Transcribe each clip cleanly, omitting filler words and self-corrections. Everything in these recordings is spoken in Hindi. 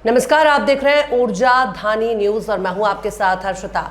नमस्कार, आप देख रहे हैं ऊर्जा धानी न्यूज और मैं हूं आपके साथ हर्षिता।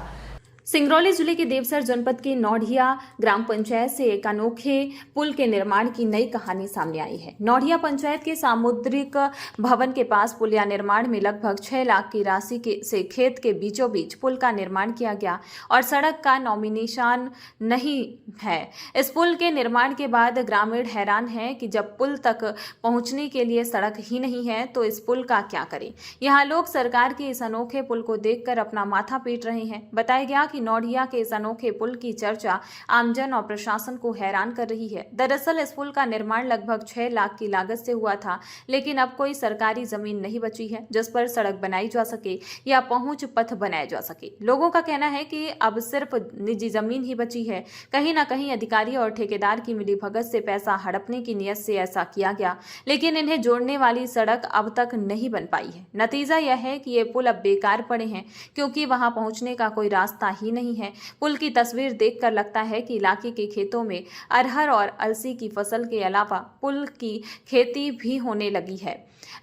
सिंगरौली जिले के देवसर जनपद के नौढ़िया ग्राम पंचायत से एक अनोखे पुल के निर्माण की नई कहानी सामने आई है। नौढ़िया पंचायत के सामुद्रिक भवन के पास पुलिया निर्माण में लगभग 6 लाख की राशि से खेत के बीचों बीच पुल का निर्माण किया गया और सड़क का नॉमिनेशन नहीं है। इस पुल के निर्माण के बाद ग्रामीण हैरान हैं कि जब पुल तक पहुंचने के लिए सड़क ही नहीं है तो इस पुल का क्या करें। यहाँ लोग सरकार के इस अनोखे पुल को देखकर अपना माथा पीट रहे हैं। बताया गया कि नौढ़िया के इस अनोखे पुल की चर्चा आमजन और प्रशासन को हैरान कर रही है। दरअसल इस पुल का निर्माण लगभग 6 लाख की लागत से हुआ था, लेकिन अब कोई सरकारी जमीन नहीं बची है जिस पर सड़क बनाई जा सके या पहुंच पथ बनाया जा सके। लोगों का कहना है कि अब सिर्फ निजी जमीन ही बची है। कहीं ना कहीं अधिकारी और ठेकेदार की मिलीभगत से पैसा हड़पने की नीयत से ऐसा किया गया, लेकिन इन्हें जोड़ने वाली सड़क अब तक नहीं बन पाई है। नतीजा यह है कि ये पुल अब बेकार पड़े हैं क्योंकि वहां पहुंचने का कोई रास्ता ही नहीं है। पुल की तस्वीर देखकर लगता है कि इलाके के खेतों में अरहर और अलसी की फसल के अलावा पुल की खेती भी होने लगी है।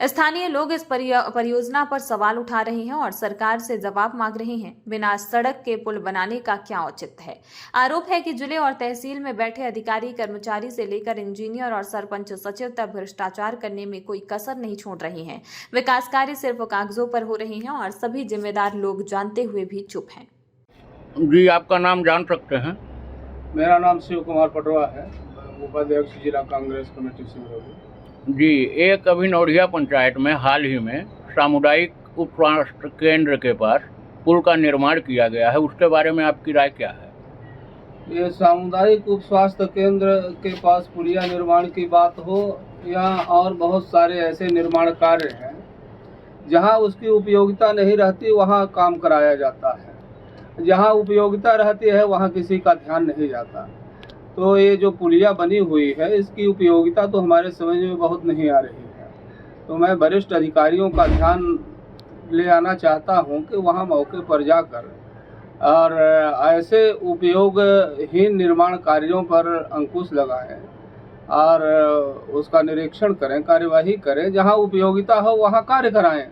स्थानीय लोग इस परियोजना पर सवाल उठा रहे हैं और सरकार से जवाब मांग रहे हैं। बिना सड़क के पुल बनाने का क्या औचित्य है। आरोप है कि जिले और तहसील में बैठे अधिकारी कर्मचारी से लेकर इंजीनियर और सरपंच सचिव तक भ्रष्टाचार करने में कोई कसर नहीं छोड़ रहे हैं। विकास कार्य सिर्फ कागजों पर हो रहे हैं और सभी जिम्मेदार लोग जानते हुए भी चुप हैं। जी, आपका नाम जान सकते हैं? मेरा नाम शिव कुमार पटवा है, उपाध्यक्ष जिला कांग्रेस कमेटी सिंगरौली। जी, एक अभी नौढ़िया पंचायत में हाल ही में सामुदायिक उप स्वास्थ्य केंद्र के पास पुल का निर्माण किया गया है, उसके बारे में आपकी राय क्या है? ये सामुदायिक उप स्वास्थ्य केंद्र के पास पुलिया निर्माण की बात हो या और बहुत सारे ऐसे निर्माण कार्य हैं जहां उसकी उपयोगिता नहीं रहती वहां काम कराया जाता है, जहां उपयोगिता रहती है वहां किसी का ध्यान नहीं जाता। तो ये जो पुलिया बनी हुई है इसकी उपयोगिता तो हमारे समझ में बहुत नहीं आ रही है। तो मैं वरिष्ठ अधिकारियों का ध्यान ले आना चाहता हूं कि वहां मौके पर जाकर और ऐसे उपयोगहीन निर्माण कार्यों पर अंकुश लगाएं और उसका निरीक्षण करें, कार्यवाही करें, जहां उपयोगिता हो वहां कार्य कराएं।